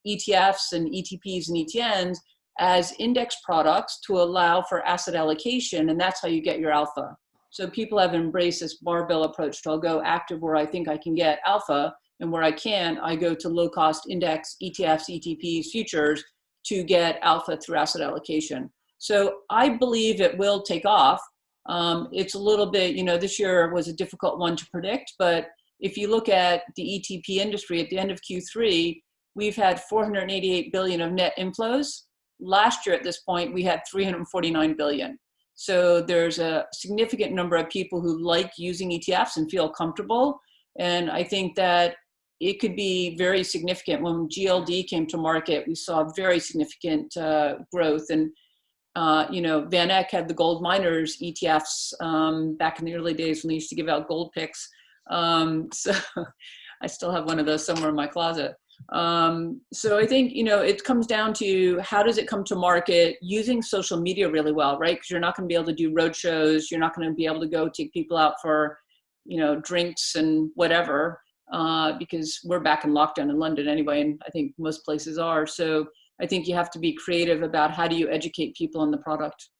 ETFs and ETPs and ETNs as index products to allow for asset allocation, and that's how you get your alpha. So people have embraced this barbell approach to, I'll go active where I think I can get alpha, and where I can't, I go to low cost index, ETFs, ETPs, futures to get alpha through asset allocation. So I believe it will take off. It's a little bit, this year was a difficult one to predict, but if you look at the ETP industry at the end of Q3, we've had 488 billion of net inflows. Last year at this point, we had 349 billion. So there's a significant number of people who like using ETFs and feel comfortable. And I think that it could be very significant. When GLD came to market, we saw very significant growth. And, VanEck had the gold miners ETFs back in the early days when they used to give out gold picks. So I still have one of those somewhere in my closet. So I think, it comes down to how does it come to market using social media really well, right? Because you're not going to be able to do road shows. You're not going to be able to go take people out for, drinks and whatever, because we're back in lockdown in London anyway. And I think most places are. So I think you have to be creative about how do you educate people on the product.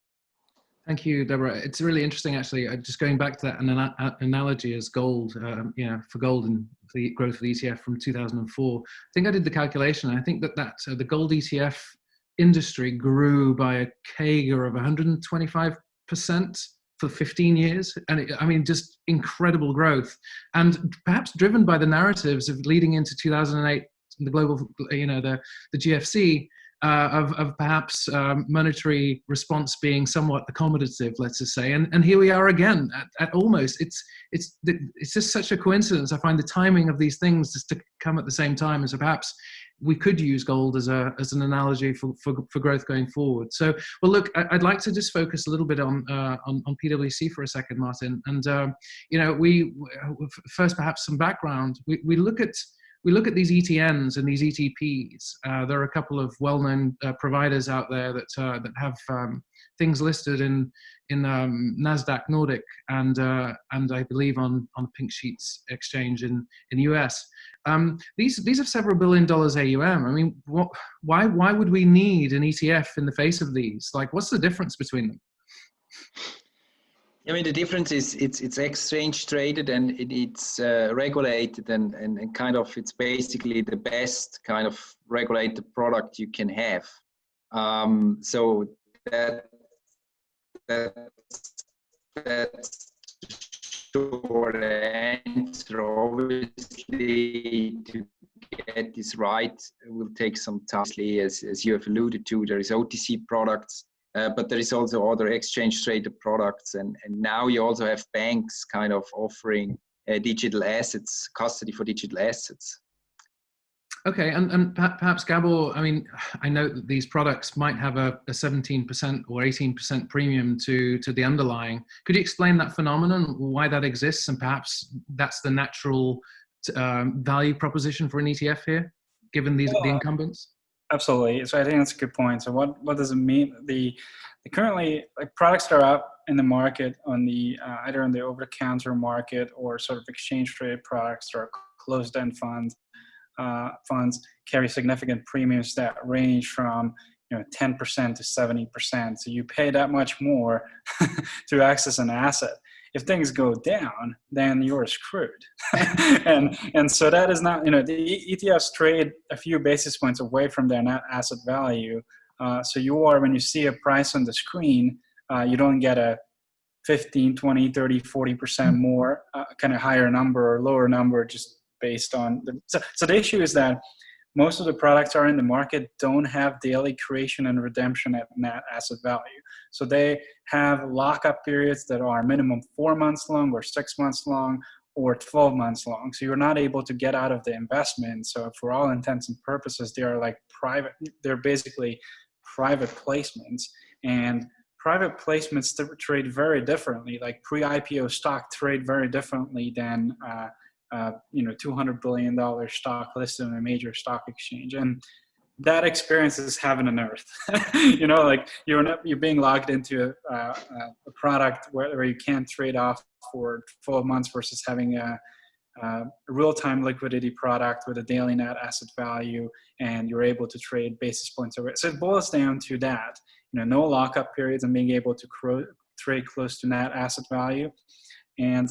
Thank you, Deborah. It's really interesting, actually. Just going back to that analogy as gold, for gold and the growth of the ETF from 2004. I think I did the calculation. I think that the gold ETF industry grew by a CAGR of 125% for 15 years. And just incredible growth. And perhaps driven by the narratives of leading into 2008, the global, the GFC, of perhaps monetary response being somewhat accommodative, let's just say, and here we are again at almost. It's just such a coincidence. I find the timing of these things just to come at the same time, and so perhaps we could use gold as an analogy for growth going forward. So, well, look, I'd like to just focus a little bit on PwC for a second, Martin, and we first perhaps some background. We look at these ETNs and these ETPs. There are a couple of well-known providers out there that have things listed in Nasdaq Nordic and I believe on Pink Sheets exchange in the US. These have several $1 billion AUM. I mean, why would we need an ETF in the face of these? Like, what's the difference between them? I mean, the difference is it's exchange traded and it's regulated and kind of it's basically the best kind of regulated product you can have. So that's short answer. Obviously, to get this right will take some time. As you have alluded to, there is OTC products, but there is also other exchange traded products, and now you also have banks kind of offering digital assets, custody for digital assets. Okay, and perhaps Gabor, I mean, I know that these products might have a 17% or 18% premium to the underlying. Could you explain that phenomenon, why that exists, and perhaps that's the natural value proposition for an ETF here, given the incumbents? Absolutely. So I think that's a good point. So what does it mean? The currently products that are out in the market on the either on the over-the-counter market or sort of exchange-traded products or closed-end funds carry significant premiums that range from 10% to 70%. So you pay that much more to access an asset. If things go down, then you're screwed. and so that is not, the ETFs trade a few basis points away from their net asset value. So when you see a price on the screen, you don't get a 15, 20, 30, 40% more kind of higher number or lower number just based on so the issue is that most of the products are in the market don't have daily creation and redemption at net asset value. So they have lockup periods that are minimum 4 months long or 6 months long or 12 months long. So you're not able to get out of the investment. So for all intents and purposes, they are like they're basically private placements, and private placements trade very differently. Like pre-IPO stock trade very differently than $200 billion stock listed on a major stock exchange, and that experience is heaven and earth. Like you're being logged into a product where you can't trade off for 12 months versus having a real-time liquidity product with a daily net asset value, and you're able to trade basis points over it. So it boils down to that, no lockup periods and being able to trade close to net asset value. And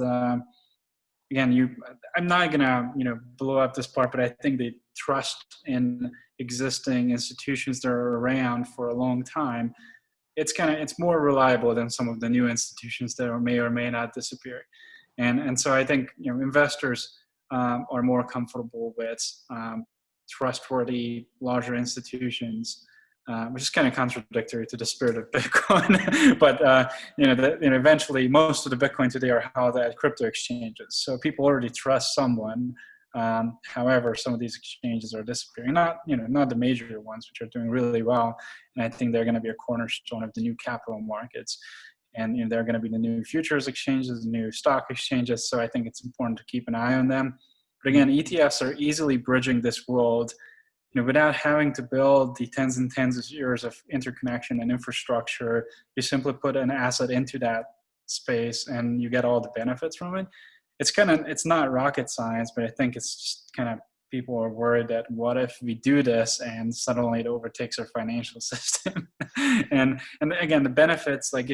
again, I'm not gonna blow up this part, but I think the trust in existing institutions that are around for a long time, it's more reliable than some of the new institutions that may or may not disappear. And so I think investors are more comfortable with trustworthy larger institutions, which is kind of contradictory to the spirit of Bitcoin. But eventually, most of the Bitcoin today are held at crypto exchanges, so people already trust someone. However, some of these exchanges are disappearing. Not the major ones, which are doing really well, and I think they're going to be a cornerstone of the new capital markets. And they're going to be the new futures exchanges, new stock exchanges. So I think it's important to keep an eye on them. But again, ETFs are easily bridging this world without having to build the tens and tens of years of interconnection and infrastructure. You simply put an asset into that space and you get all the benefits from it. It's not rocket science, but I think it's just kind of people are worried that what if we do this and suddenly it overtakes our financial system? and again, the benefits, like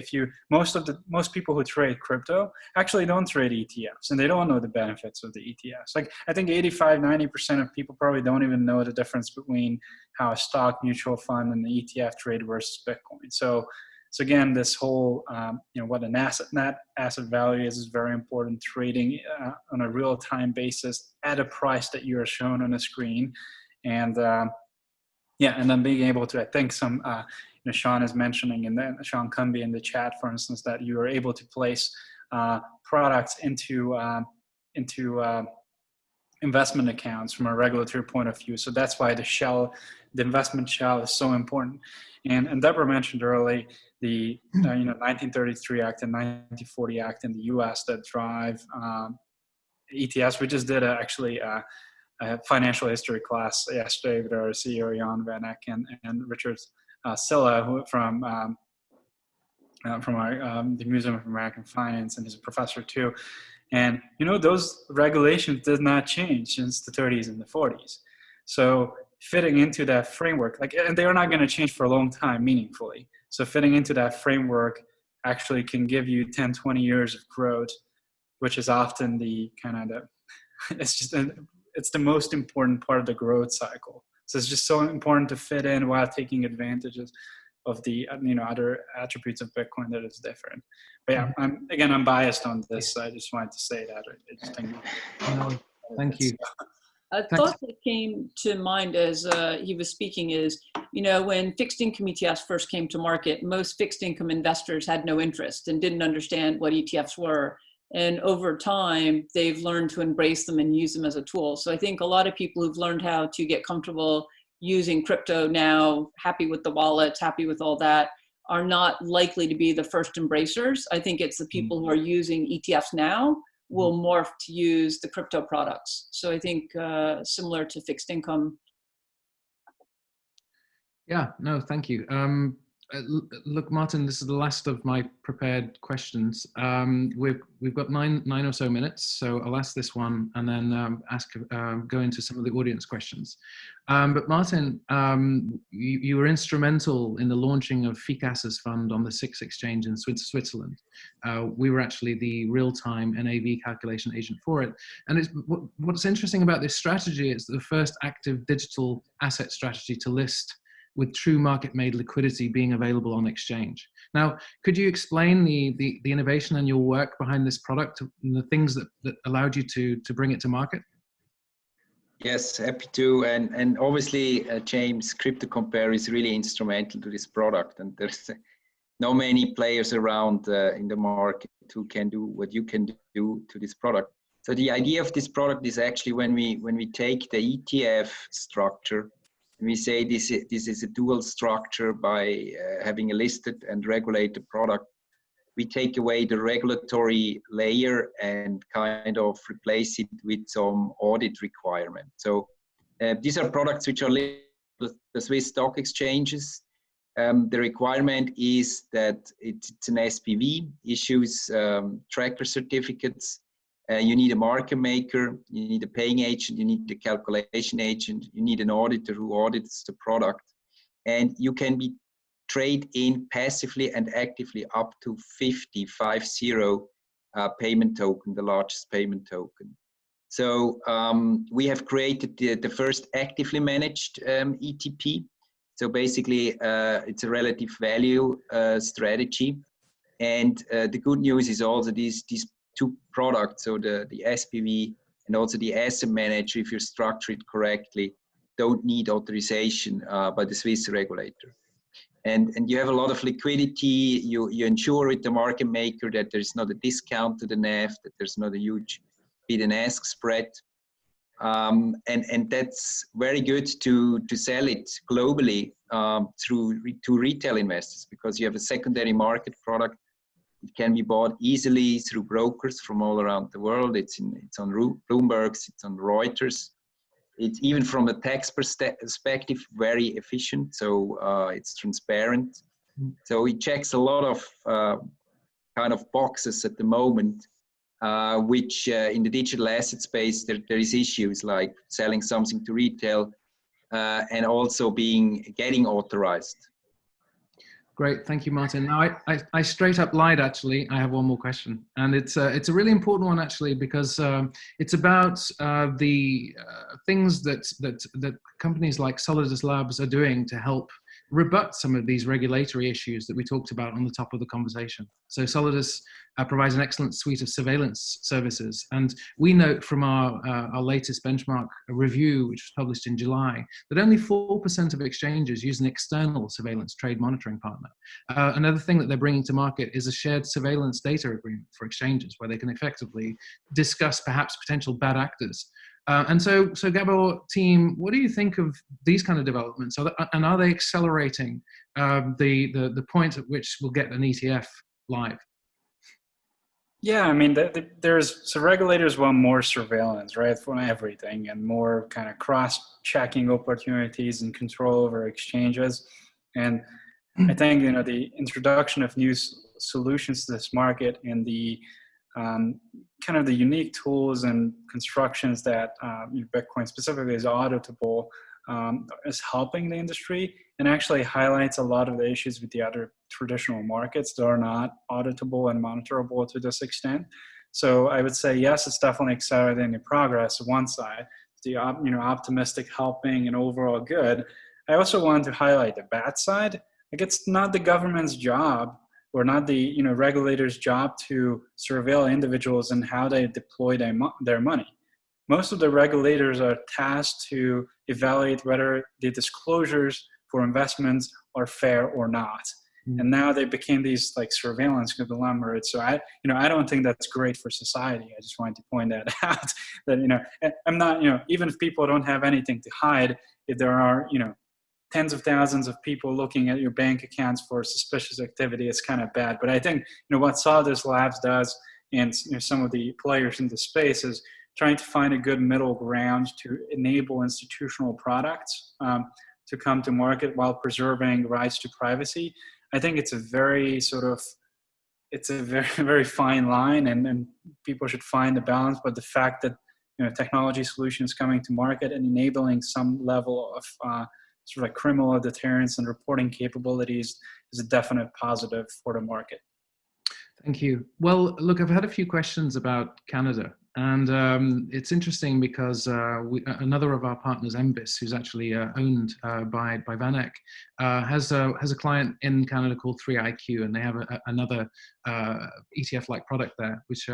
most people who trade crypto actually don't trade ETFs, and they don't know the benefits of the ETFs. Like I think 85-90% of people probably don't even know the difference between how a stock, mutual fund, and the ETF trade versus Bitcoin. So again, this whole, what an net asset value is very important. Trading on a real-time basis at a price that you are shown on a screen, and and then being able to, I think some, Sean is mentioning, and then Sean Cumby in the chat, for instance, that you are able to place products into investment accounts from a regulatory point of view. So that's why the investment shell is so important. And Deborah mentioned early the 1933 Act and 1940 Act in the U.S. that drive ETFs. We just did actually a financial history class yesterday with our CEO Jan VanEck and Richard Silla from our the Museum of American Finance, and he's a professor too. And those regulations did not change since the 30s and the 40s. So fitting into that framework, and they are not going to change for a long time meaningfully. So fitting into that framework actually can give you 10, 20 years of growth, which is often the kind of it's the most important part of the growth cycle. So it's just so important to fit in while taking advantages of the other attributes of Bitcoin that is different. But yeah, I'm biased on this. So I just wanted to say that. I just think. No, thank you. A thought that came to mind as he was speaking is, when fixed income ETFs first came to market, most fixed income investors had no interest and didn't understand what ETFs were. And over time, they've learned to embrace them and use them as a tool. So I think a lot of people who've learned how to get comfortable using crypto now, happy with the wallets, happy with all that, are not likely to be the first embracers. I think it's the people who are using ETFs now will morph to use the crypto products. So I think similar to fixed income. Yeah, no, thank you. Look, Martin, this is the last of my prepared questions. We've got nine or so minutes, so I'll ask this one and then go into some of the audience questions. But Martin, you were instrumental in the launching of FICAS's fund on the SIX exchange in Switzerland. We were actually the real-time NAV calculation agent for it. And what's interesting about this strategy is the first active digital asset strategy to list with true market-made liquidity being available on exchange. Now, could you explain the innovation and your work behind this product and the things that allowed you to bring it to market? Yes, happy to. And obviously, James, CryptoCompare is really instrumental to this product. And there's not many players around in the market who can do what you can do to this product. So the idea of this product is actually when we take the ETF structure, we say this is a dual structure by having a listed and regulated product. We take away the regulatory layer and kind of replace it with some audit requirement. So these are products which are listed with the Swiss stock exchanges. The requirement is that it's an SPV, issues tracker certificates. You need a market maker, you need a paying agent, you need a calculation agent, you need an auditor who audits the product. And you can be trade in passively and actively up to 50 payment token, the largest payment token. So we have created the first actively managed ETP. So basically it's a relative value strategy. And the good news is also these two products, so the SPV and also the asset manager, if you structure it correctly, don't need authorization by the Swiss regulator. And you have a lot of liquidity. You ensure with the market maker that there's not a discount to the NAV, that there's not a huge bid and ask spread. And that's very good to sell it globally to retail investors, because you have a secondary market product. It can be bought easily through brokers from all around the world. It's on Bloomberg's, it's on Reuters. It's even from a tax perspective very efficient. So it's transparent. So it checks a lot of kind of boxes at the moment, which in the digital asset space there is issues like selling something to retail and also getting authorized. Great, thank you, Martin. Now, I straight up lied, actually. I have one more question. And it's a really important one, actually, because it's about the things that companies like Solidus Labs are doing to help rebut some of these regulatory issues that we talked about on the top of the conversation. So Solidus provides an excellent suite of surveillance services. And we note from our latest benchmark review, which was published in July, that only 4% of exchanges use an external surveillance trade monitoring partner. Another thing that they're bringing to market is a shared surveillance data agreement for exchanges, where they can effectively discuss perhaps potential bad actors. And so Gabor team, what do you think of these kind of developments? And are they accelerating the point at which we'll get an ETF live? Yeah, I mean, so regulators want more surveillance, right, for everything, and more kind of cross-checking opportunities and control over exchanges. And I think, the introduction of new solutions to this market and the kind of the unique tools and constructions that Bitcoin specifically is auditable is helping the industry, and actually highlights a lot of the issues with the other traditional markets that are not auditable and monitorable to this extent. So I would say, yes, it's definitely accelerating the progress on one side, the optimistic helping and overall good. I also want to highlight the bad side. Like, it's not the government's job or not the regulators' job to surveil individuals and how they deploy their money. Most of the regulators are tasked to evaluate whether the disclosures for investments are fair or not. And now they became these like surveillance conglomerates. So I don't think that's great for society. I just wanted to point that out. That I'm not even if people don't have anything to hide, if there are tens of thousands of people looking at your bank accounts for suspicious activity, it's kind of bad. But I think what Solidus Labs does, and some of the players in the space, is trying to find a good middle ground to enable institutional products to come to market while preserving rights to privacy. I think it's a very very fine line, and people should find the balance. But the fact that technology solutions coming to market and enabling some level of sort of like criminal deterrence and reporting capabilities is a definite positive for the market. Thank you. Well, look, I've had a few questions about Canada, and it's interesting because another of our partners, Embis, who's actually owned by VanEck, has a client in Canada called 3IQ, and they have another ETF-like product there, which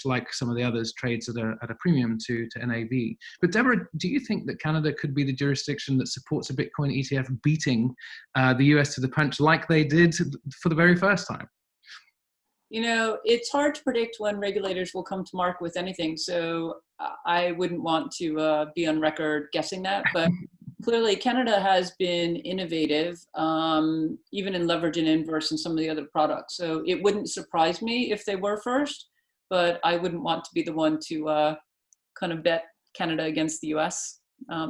like some of the others trades at a premium to NAV. But Deborah, do you think that Canada could be the jurisdiction that supports a Bitcoin ETF beating the US to the punch like they did for the very first time? It's hard to predict when regulators will come to market with anything, so I wouldn't want to be on record guessing that. But clearly, Canada has been innovative, even in leverage and inverse and some of the other products. So it wouldn't surprise me if they were first, but I wouldn't want to be the one to kind of bet Canada against the US.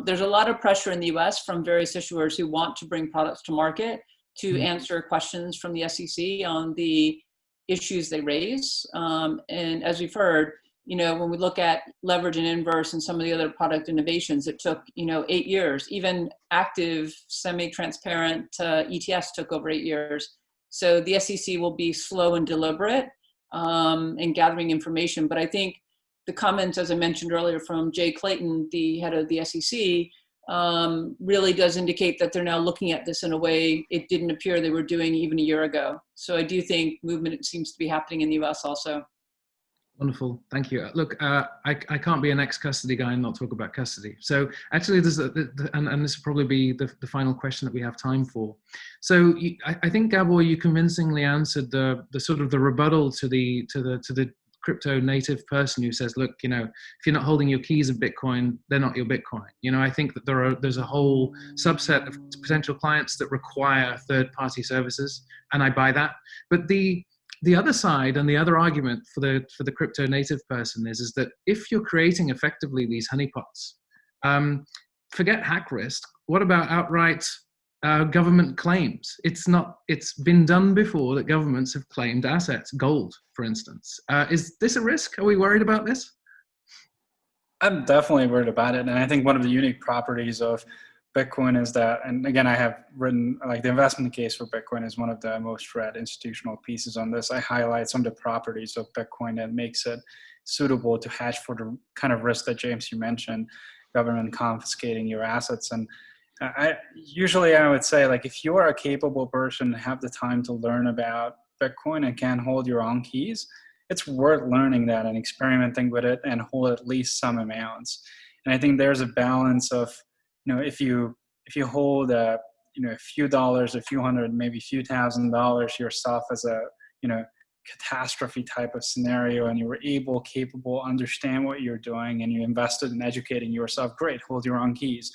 There's a lot of pressure in the US from various issuers who want to bring products to market to answer questions from the SEC on the issues they raise. And as we've heard, when we look at leverage and inverse and some of the other product innovations, it took, 8 years. Even active, semi-transparent ETFs took over 8 years. So the SEC will be slow and deliberate in gathering information. But I think the comments, as I mentioned earlier, from Jay Clayton, the head of the SEC, really does indicate that they're now looking at this in a way it didn't appear they were doing even a year ago. So I do think movement seems to be happening in the US also. Wonderful, thank you. Look, I can't be an ex-custody guy and not talk about custody. So actually, there's and this will probably be the final question that we have time for. So I think, Gabor, you convincingly answered the sort of the rebuttal to the crypto native person who says, look, if you're not holding your keys of Bitcoin, they're not your Bitcoin. I think that there's a whole subset of potential clients that require third-party services, and I buy that. But the other side and the other argument for the crypto native person is that if you're creating effectively these honeypots, forget hack risk. What about outright government claims? It's been done before that governments have claimed assets, gold, for instance. Is this a risk? Are we worried about this? I'm definitely worried about it. And I think one of the unique properties of Bitcoin is that, and again, I have written, like, the investment case for Bitcoin is one of the most read institutional pieces on this. I highlight some of the properties of Bitcoin that makes it suitable to hedge for the kind of risk that, James, you mentioned, government confiscating your assets. And I would say, like, if you are a capable person and have the time to learn about Bitcoin and can hold your own keys, it's worth learning that and experimenting with it and hold at least some amounts. And I think there's a balance of, if you hold a few dollars, a few hundred, maybe a few $1,000s yourself as a catastrophe type of scenario, and you were capable, understand what you're doing, and you invested in educating yourself, great, hold your own keys.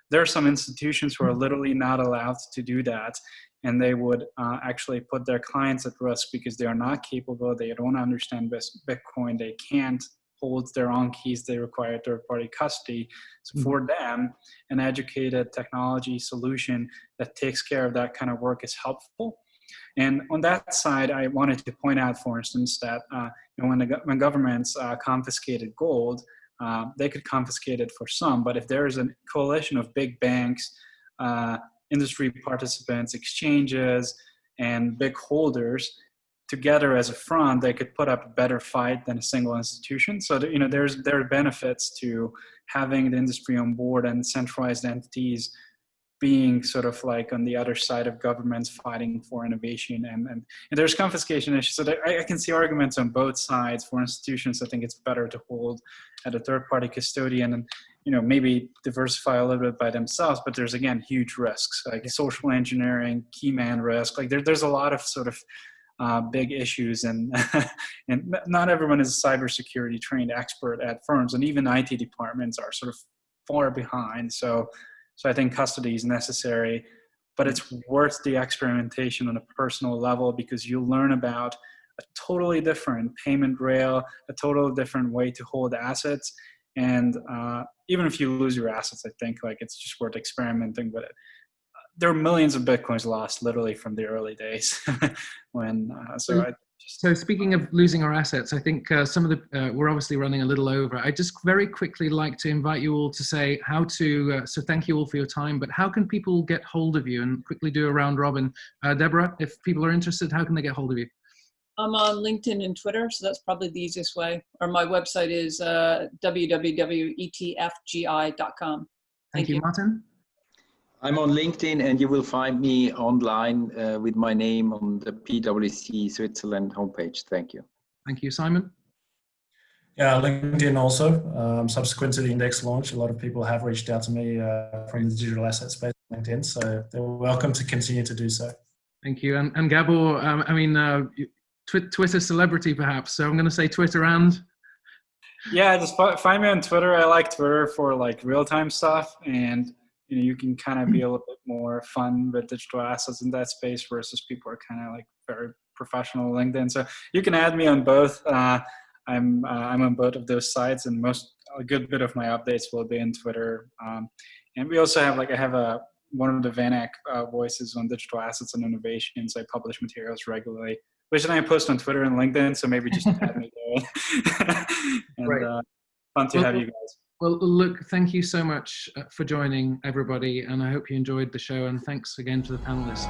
There are some institutions who are literally not allowed to do that, and they would actually put their clients at risk because they are not capable, they don't understand Bitcoin, they can't hold their own keys, they require third-party custody. So for them, an educated technology solution that takes care of that kind of work is helpful. And on that side, I wanted to point out, for instance, that when governments confiscated gold, they could confiscate it for some, but if there is a coalition of big banks, industry participants, exchanges, and big holders together as a front, they could put up a better fight than a single institution. So that, there are benefits to having the industry on board and centralized entities being sort of like on the other side of governments fighting for innovation, and there's confiscation issues. So I can see arguments on both sides. For institutions, I think it's better to hold at a third-party custodian and maybe diversify a little bit by themselves. But there's again huge risks like social engineering, key man risk. Like there's a lot of sort of big issues, and and not everyone is a cybersecurity trained expert at firms, and even IT departments are sort of far behind. So I think custody is necessary, but it's worth the experimentation on a personal level, because you learn about a totally different payment rail, a totally different way to hold assets. And even if you lose your assets, I think like it's just worth experimenting with it. There are millions of Bitcoins lost literally from the early days when, So speaking of losing our assets, I think some of the, we're obviously running a little over. I just very quickly like to invite you all to say how to, so thank you all for your time, but how can people get hold of you, and quickly do a round robin. Deborah, if people are interested, how can they get hold of you? I'm on LinkedIn and Twitter, so that's probably the easiest way. Or my website is www.etfgi.com. Thank you, Martin. I'm on LinkedIn, and you will find me online with my name on the PwC Switzerland homepage. Thank you. Thank you, Simon. Yeah, LinkedIn also. Subsequent to the index launch, a lot of people have reached out to me from the digital asset space on LinkedIn, so they're welcome to continue to do so. Thank you. And Gabor, I mean, Twitter celebrity perhaps, so I'm going to say Twitter and... Yeah, just find me on Twitter. I like Twitter for like real-time stuff, and you can kind of be a little bit more fun with digital assets in that space versus people are kind of like very professional LinkedIn. So you can add me on both. I'm on both of those sites, and a good bit of my updates will be in Twitter. And we also have I have one of the VanEck voices on digital assets and innovations. I publish materials regularly, which then I post on Twitter and LinkedIn. So maybe just add me there. And right. Fun to have you guys. Well, look, thank you so much for joining, everybody, and I hope you enjoyed the show, and thanks again to the panelists.